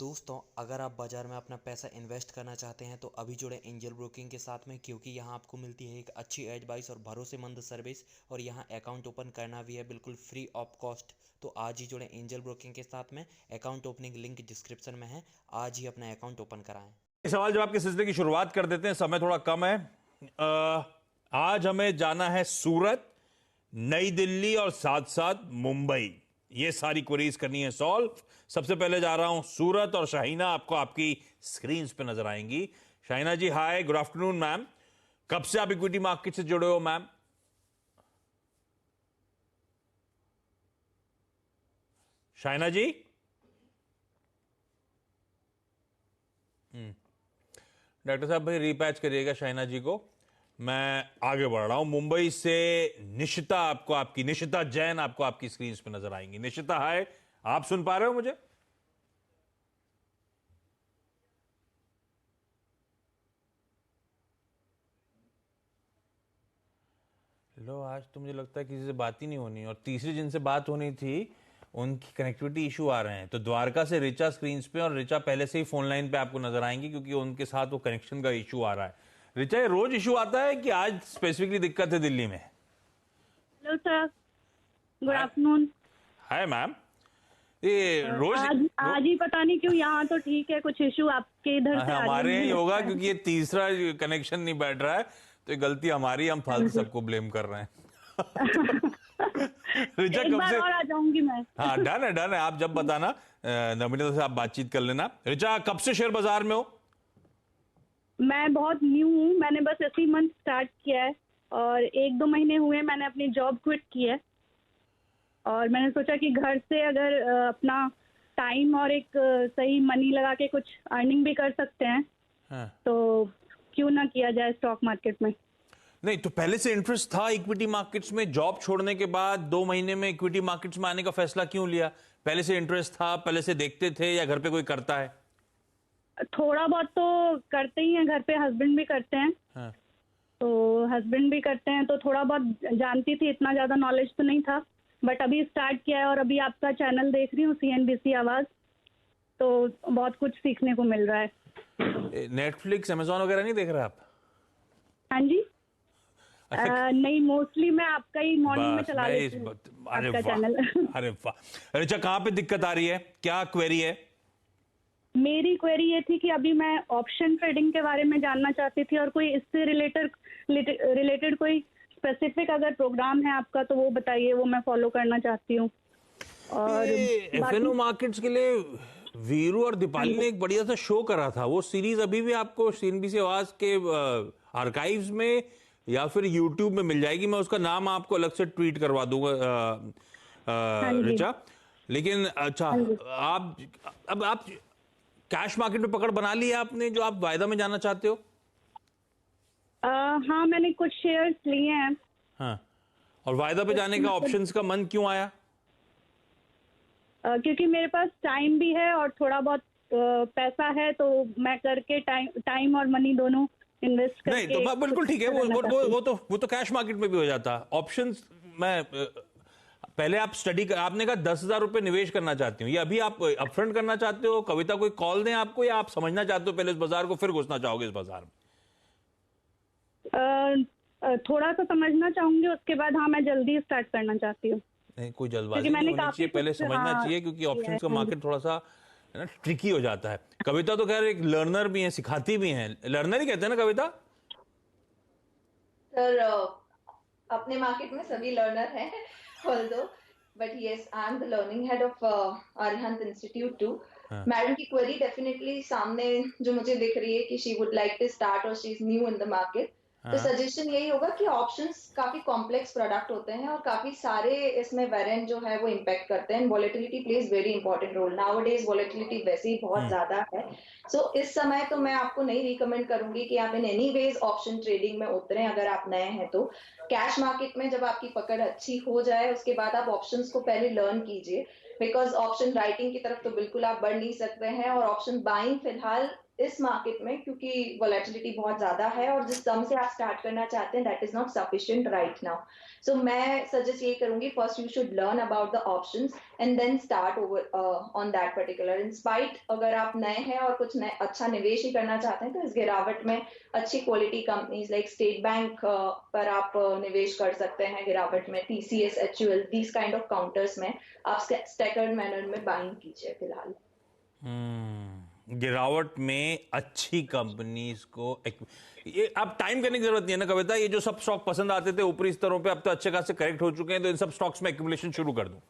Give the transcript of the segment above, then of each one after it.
दोस्तों, अगर आप बाज़ार में अपना पैसा इन्वेस्ट करना चाहते हैं तो अभी जुड़े एंजल ब्रोकिंग के साथ में, क्योंकि यहाँ आपको मिलती है एक अच्छी एडवाइस और भरोसेमंद सर्विस, और यहाँ अकाउंट ओपन करना भी है बिल्कुल फ्री ऑफ कॉस्ट। तो आज ही जुड़े एंजल ब्रोकिंग के साथ में। अकाउंट ओपनिंग लिंक डिस्क्रिप्शन में है। आज ही अपना अकाउंट ओपन कराएं। सवाल जवाब के सिलसिले की शुरुआत कर देते हैं, समय थोड़ा कम है। आज हमें जाना है सूरत, नई दिल्ली और साथ साथ मुंबई। ये सारी क्वेरीज करनी है सॉल्व। सबसे पहले जा रहा हूं सूरत, और शाहीना आपको आपकी स्क्रीन पे नजर आएंगी। शाहीना जी हाय, गुड आफ्टरनून मैम। कब से आप इक्विटी मार्केट से जुड़े हो मैम? शाहीना जी, डॉक्टर साहब भाई रीपैच करिएगा शाहीना जी को। मैं आगे बढ़ रहा हूं। मुंबई से निशिता, आपको आपकी निशिता जैन आपको आपकी स्क्रीन पे नजर आएंगी। निशिता हाय, आप सुन पा रहे हो मुझे? लो, आज तो मुझे लगता है किसी से बात ही नहीं होनी, और तीसरी जिनसे बात होनी थी उनकी कनेक्टिविटी इशू आ रहे हैं। तो द्वारका से रिचा स्क्रीन पे, और रिचा पहले से ही फोन लाइन पे आपको नजर आएंगी क्योंकि उनके साथ वो कनेक्शन का इशू आ रहा है। रिचा, ये रोज इशू आता है कि आज स्पेसिफिकली दिक्कत है दिल्ली में? Hello sir, good afternoon. Hi ma'am, ये रोज आज ही पता नहीं क्यों, यहाँ तो ठीक है, कुछ इशू आपके इधर से हमारे ही होगा क्योंकि ये तीसरा कनेक्शन नहीं बैठ रहा है, तो ये गलती हमारी, हम फालतू सबको ब्लेम कर रहे हैं। रिचा एक कब बार से? और आ जाऊंगी मैं। हाँ डन है, डन है। आप जब बताना, नमिता से आप बातचीत कर लेना। रिचा, कब से शेयर बाजार में हो? मैं बहुत न्यू हूँ, मैंने बस इसी मंथ स्टार्ट किया है, और 1-2 महीने हुए मैंने अपनी जॉब क्विट की है, और मैंने सोचा कि घर से अगर अपना टाइम और एक सही मनी लगा के कुछ अर्निंग भी कर सकते हैं, हाँ। तो क्यों ना किया जाए स्टॉक मार्केट में। नहीं तो पहले से इंटरेस्ट था इक्विटी मार्केट्स में? जॉब छोड़ने के बाद 2 महीने में इक्विटी मार्केट्स में आने का फैसला क्यों लिया? पहले से इंटरेस्ट था, पहले से देखते थे, या घर पे कोई करता है? थोड़ा बहुत तो करते ही हैं, घर पे हस्बैंड भी करते हैं। हाँ। तो हस्बैंड भी करते हैं, तो थोड़ा बहुत जानती थी, इतना ज़्यादा नॉलेज तो नहीं था, बट अभी स्टार्ट किया है। और अभी आपका चैनल देख रही हूँ, CNBC आवाज़, तो बहुत कुछ सीखने को मिल रहा है। नेटफ्लिक्स, अमेजोन वगैरह नहीं देख रहे आप? हाँ जी। अच्छा, नहीं, मोस्टली मैं आपका ही मॉर्निंग में चला लेती हूँ, अरे आपका वाह, चैनल। अरे वाह। रिचा, कहाँ पे दिक्कत आ रही है, क्या क्वेरी है? मेरी क्वेरी ये थी कि अभी मैं ऑप्शन ट्रेडिंग के बारे में जानना चाहती थी, और कोई इससे रिलेटेड कोई स्पेसिफिक अगर प्रोग्राम है आपका तो वो बताइए, वो मैं फॉलो करना चाहती हूँ। और एफएनओ मार्केट्स के लिए वीरू और दीपाली ने एक बढ़िया सा शो करा था। वो सीरीज अभी भी आपको CNBC आवाज के आर्काइव्स में या फिर यूट्यूब में मिल जाएगी। मैं उसका नाम आपको अलग से ट्वीट करवा दूंगा रिचा। लेकिन अच्छा, आप कैश मार्केट में पकड़ बना ली है आपने, जो आप वायदा में जाना चाहते हो? हाँ, मैंने कुछ शेयर्स लिए हैं। हाँ, और वायदा पे जाने का ऑप्शंस का मन क्यों आया? क्योंकि मेरे पास टाइम भी है और थोड़ा बहुत पैसा है, तो मैं करके टाइम और मनी दोनों इन्वेस्ट करके। नहीं तो बिल्कुल ठीक है, वो तो कैश मार्केट में भी हो जाता है। ऑप्शंस में पहले आप स्टडी कर, आपने कहा 10,000 रुपए निवेश करना चाहती हूँ, ये अभी आप अपफ्रंट करना चाहते हो? कविता कोई कॉल दें आपको, या आप समझना चाहते हो पहले इस बाजार को, फिर घुसना चाहोगे इस बाजार में? थोड़ा सा समझना चाहूंगी, उसके बाद हाँ मैं जल्दी स्टार्ट करना चाहती हूँ। नहीं, कोई जल्दबाजी नहीं होनी चाहिए, पहले समझना चाहिए, क्योंकि ऑप्शंस का मार्केट थोड़ा सा है ना ट्रिकी हो जाता है। कविता तो खैर एक लर्नर भी है, सिखाती भी हैं, लर्नर ही कहते हैं ना कविता? सर, अपने मार्केट में सभी लर्नर हैं, although, but yes, I'm the learning head of Arihant Institute too. Madam की क्वेरी डेफिनेटली सामने जो मुझे दिख रही है कि she would like to start or she is new in the market. तो सजेशन यही होगा कि ऑप्शंस काफी कॉम्प्लेक्स प्रोडक्ट होते हैं और काफी सारे इसमें वेरिएंट जो है वो इम्पैक्ट करते हैं। Volatility plays very important role. Nowadays volatility वैसे ही बहुत ज्यादा है, सो इस समय तो मैं आपको नहीं रिकमेंड करूंगी कि आप in any ways option trading में उतरें अगर आप नए हैं तो। कैश मार्केट में जब आपकी पकड़ अच्छी हो जाए उसके बाद आप ऑप्शंस को पहले लर्न कीजिए, बिकॉज ऑप्शन राइटिंग की तरफ तो बिल्कुल आप बढ़ नहीं सकते हैं, और ऑप्शन बाइंग फिलहाल इस मार्केट में, क्योंकि वोलेटिलिटी बहुत ज्यादा है और जिस सम से आप स्टार्ट करना चाहते हैं that is not sufficient right now. So मैं सजेस्ट ये करूंगी, first you should learn about the options and then start over on that particular. In spite अगर आप नए हैं और कुछ नए अच्छा निवेश ही करना चाहते हैं तो इस गिरावट में अच्छी quality companies like state bank पर आप निवेश कर सकते हैं. गिरावट में TCS, HUL, these kind of counters में आप स्टैगर्ड मैनर में बाइंग कीजिए फिलहाल. गिरावट में अच्छी कंपनीज को ये अब टाइम करने की जरूरत नहीं है ना कविता. ये जो सब स्टॉक पसंद आते थे ऊपरी स्तरों पे, अब तो अच्छे खासे करेक्ट हो चुके हैं, तो इन सब स्टॉक्स में एक्यूमुलेशन शुरू कर दूं.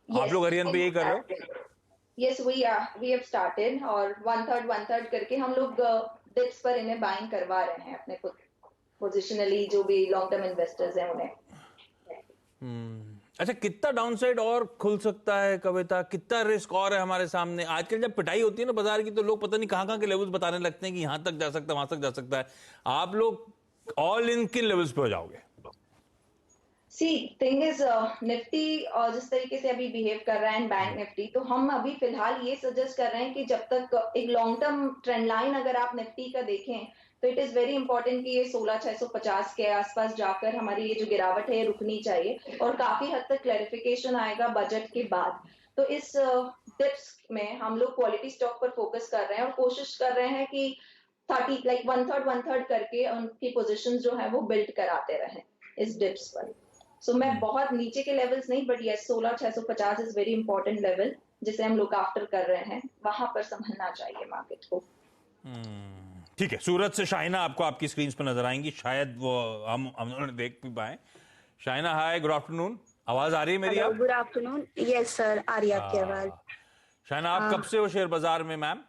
आप लोग हरियाणा पे यही कर रहे हो? यस, वी हैव स्टार्टेड और वन थर्ड करके हम लोग डिप्स पर इन्हें बाइंग करवा रहे हैं अपने पोजिशनली जो भी लॉन्ग टर्म इन्वेस्टर्स हैं उन्हें. अच्छा, कितना डाउनसाइड और खुल सकता है कविता? कितना रिस्क और है हमारे सामने? आजकल जब पिटाई होती है ना बाजार की, तो लोग पता नहीं कहां के लेवल्स बताने लगते हैं कि यहां तक जा सकता है, वहां तक जा सकता है. आप लोग ऑल इन किन लेवल्स पे हो जाओगे? सी थिंग इज निफ्टी और जिस तरीके से अभी बिहेव कर रहा है बैंक निफ्टी, तो हम अभी फिलहाल ये सजेस्ट कर रहे हैं कि जब तक एक लॉन्ग टर्म ट्रेंड लाइन अगर आप निफ्टी का देखें तो इट इज वेरी इंपॉर्टेंट कि ये 16,650 के आसपास जाकर हमारी ये जो गिरावट है ये रुकनी चाहिए और काफी हद तक क्लैरिफिकेशन आएगा बजट के बाद. तो इस टिप्स में हम लोग क्वालिटी स्टॉक पर फोकस कर रहे हैं और कोशिश कर रहे हैं कि 30 लाइक वन थर्ड करके उनकी पोजीशन जो है वो बिल्ड कराते रहें इस डिप्स पर. सो मैं बहुत नीचे के लेवल्स नहीं, but yes 16,650 is very important level जिसे हम लुक आफ्टर कर रहे हैं, वहां पर संभलना चाहिए मार्केट को. ठीक है, सूरत से शाइना आपको आपकी स्क्रीन पर नजर आएंगी, शायद वो हम उन्होंने देख भी पाए. शाइना, हाय, गुड आफ्टरनून. आवाज आ रही है मेरी? आप? Good afternoon. यस सर, आ रही है आपकी आवाज. शाइना, आप कब से हो शेयर बाजार में मैम?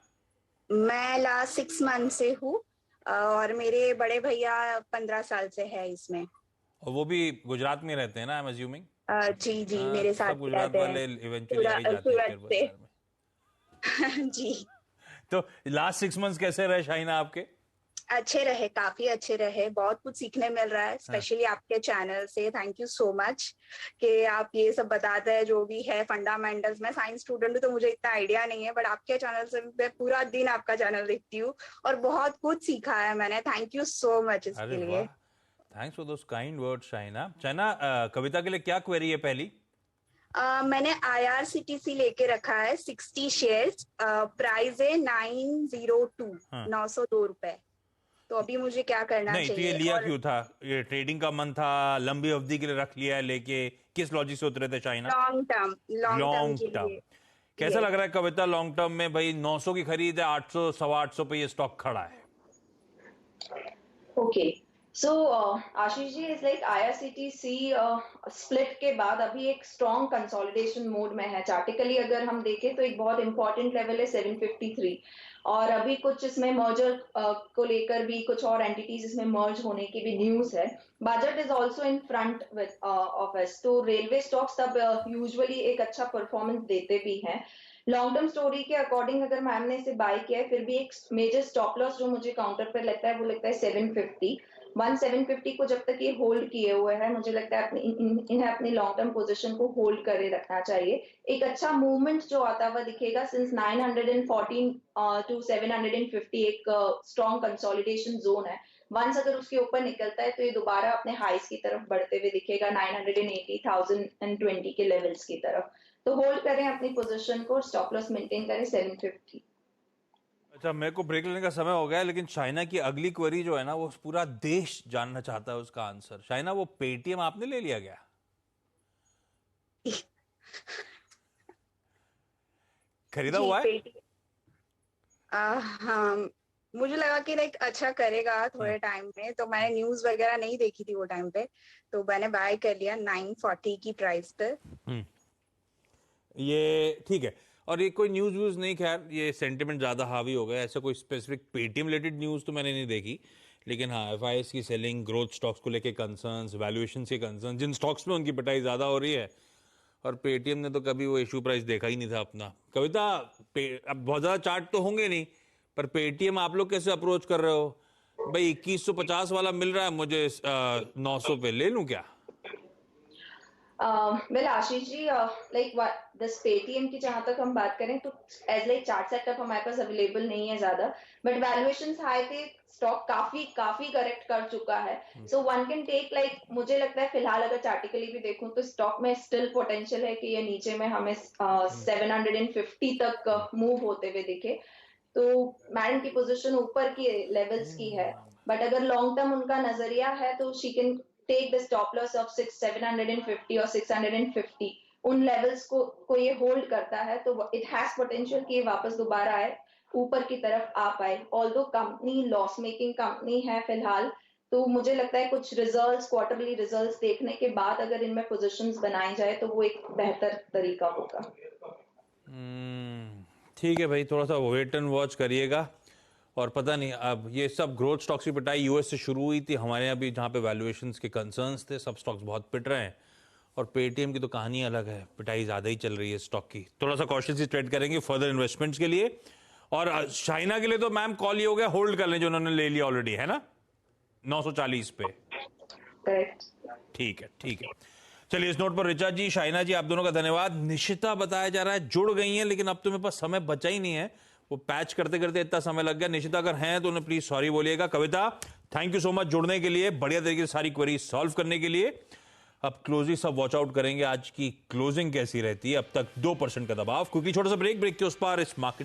मैं लास्ट 6 मंथ से हूँ और मेरे बड़े भैया 15 साल से है इसमें. और वो भी गुजरात में रहते हैं ना, आई एम अज्यूमिंग? जी मेरे साथ गुजरात वाले इवेंचुअली आ ही जाते हैं शेयर बाजार में. जी. तो लास्ट 6 मंथ्स कैसे रहे शाइना आपके? अच्छे रहे, काफी अच्छे रहे. बहुत कुछ सीखने मिल रहा है, स्पेशली आपके चैनल से. थैंक यू सो मच कि आप ये सब बताते हैं जो भी है फंडामेंटल्स. मैं साइंस स्टूडेंट हूँ तो मुझे इतना आइडिया नहीं है, बट आपके चैनल से मैं पूरा दिन आपका चैनल देखती हूँ और बहुत कुछ सीखा है मैंने. थैंक यू सो मच इसके लिए. Thanks for those kind words Shaina. Shaina, कविता के लिए क्या क्वेरी है पहली? मैंने IRCTC लेके रखा है 60 शेयर्स. प्राइस है 902 902 रुपए. तो अभी मुझे क्या करना नहीं, चाहिए? तो ये लिया क्यों था? ये ट्रेडिंग का मन था, लंबी अवधि के लिए रख लिया है लेके? किस लॉजिक से उतरे थे शाइना? Long term. कैसा लग रहा है कविता लॉन्ग टर्म में? भाई 900 की खरीद है, 800 850 पे ये स्टॉक खड़ा है. Okay, so Ashish ji, is like IRCTC split के बाद अभी एक स्ट्रॉन्ग कंसोलिडेशन मोड में है. चार्टिकली अगर हम देखें तो एक बहुत इंपॉर्टेंट लेवल है 753 और अभी कुछ इसमें मर्जर को लेकर भी कुछ और एंटिटीज इसमें मर्ज होने की भी न्यूज है. Budget is also in front with of us. तो रेलवे स्टॉक्स तब यूजुअली एक अच्छा परफॉर्मेंस देते भी हैं. लॉन्ग टर्म स्टोरी के अकॉर्डिंग अगर मैम ने इसे बाय किया है, फिर भी एक मेजर स्टॉप लॉस जो मुझे काउंटर पर लगता है वो लगता है 750. 750 को जब तक ये होल्ड किए हुए हैं, मुझे लगता है इन्हें अपनी लॉन्ग टर्म पोजीशन को होल्ड करे रखना चाहिए. एक अच्छा मूवमेंट जो आता हुआ दिखेगा सिंस 914 टू 750 एक स्ट्रॉन्ग कंसोलिडेशन जोन है. वंस अगर उसके ऊपर निकलता है तो ये दोबारा अपने हाइस की तरफ बढ़ते हुए दिखेगा 980 1020 के लेवल्स की तरफ. तो होल्ड करें अपनी पोजीशन को, स्टॉप लॉस मेंटेन करें 750. अच्छा, मेरे को ब्रेक लेने का समय हो गया, लेकिन शाइना की अगली क्वेरी जो है ना वो पूरा देश जानना चाहता है उसका आंसर. शाइना, वो पेटीएम आपने ले लिया क्या? खरीदा हुआ है? हाँ, मुझे लगा कि लाइक अच्छा करेगा थोड़े टाइम में, तो मैंने न्यूज वगैरह नहीं देखी थी वो टाइम पे, तो मैंने बाय कर लिया 940 की प्राइस पे. ये ठीक है. और ये कोई न्यूज व्यूज नहीं, खैर ये सेंटिमेंट ज्यादा हावी हो गया. ऐसा कोई स्पेसिफिक पेटीएम रिलेटेड न्यूज तो मैंने नहीं देखी, लेकिन हाँ FIS की सेलिंग, ग्रोथ स्टॉक्स को लेके कंसर्न्स, वैल्यूएशन के कंसर्न्स, जिन स्टॉक्स में उनकी पिटाई ज्यादा हो रही है. और पेटीएम ने तो कभी वो इशू प्राइस देखा ही नहीं था अपना. कविता, अब बहुत ज्यादा चार्ट तो होंगे नहीं, पर पेटीएम आप लोग कैसे अप्रोच कर रहे हो? भाई 2150 वाला मिल रहा है मुझे 900 पे, ले लूं क्या? Well Ashish ji, like this Paytm की जहां तक हम बात करें तो एज लाइक चार्ट सेटअप हमारे पास अवेलेबल नहीं है ज्यादा, बट वैल्यूएशंस हाई थे, स्टॉक काफी काफी करेक्ट कर चुका है, so one can take, like मुझे लगता है फिलहाल अगर चार्टिकली भी देखूं तो स्टॉक में स्टिल पोटेंशियल है कि ये नीचे में हमें 750 तक मूव होते हुए दिखे। तो मैडम की पोजीशन ऊपर की लेवल्स की है, बट अगर लॉन्ग टर्म उनका नजरिया है तो she can take the stop loss off 750 और 650, उन लेवल्स को ये होल्ड करता है तो इट हैज पोटेंशियल कि ये वापस दोबारा आए, ऊपर की तरफ आ पाए। Although company loss making company है फिलहाल, तो मुझे लगता है कुछ रिजल्ट्स, क्वार्टरली रिजल्ट्स देखने के बाद अगर इनमें पोजीशंस बनाई जाए तो वो एक बेहतर तरीका होगा। ठीक है भाई, थोड़ा सा वेट एंड वॉच करिएगा। और पता नहीं, अब ये सब ग्रोथ स्टॉक्स की पिटाई यूएस से शुरू हुई थी, हमारे यहाँ भी जहाँ पे वैल्यूएशंस के कंसर्न्स थे, सब स्टॉक्स बहुत पिट रहे हैं। और पेटीएम की तो कहानी अलग है, पिटाई ज़्यादा ही चल रही है स्टॉक की। थोड़ा सा कॉशियसली ट्रेड करेंगे फर्दर इन्वेस्टमेंट्स के लिए। और चाइना के लिए तो मैम कॉल ये हो गया, होल्ड कर लें जो उन्होंने ले लिया ऑलरेडी, है ना 940 पे। करेक्ट, ठीक है, ठीक है। चलिए, इस नोट पर ऋचा जी, शाइना जी, आप दोनों का धन्यवाद। निशिता बताया जा रहा है जुड़ गई हैं, लेकिन अब तो मेरे पास समय बचा ही नहीं है, वो पैच करते करते इतना समय लग गया। निशिता अगर हैं तो उन्हें प्लीज सॉरी बोलिएगा। कविता, थैंक यू सो मच जुड़ने के लिए, बढ़िया तरीके से सारी क्वेरी सॉल्व करने के लिए। अब क्लोजिंग सब वॉच आउट करेंगे, आज की क्लोजिंग कैसी रहती है। अब तक 2% का दबाव, क्योंकि छोटा सा ब्रेक के उस पार इस मार्केट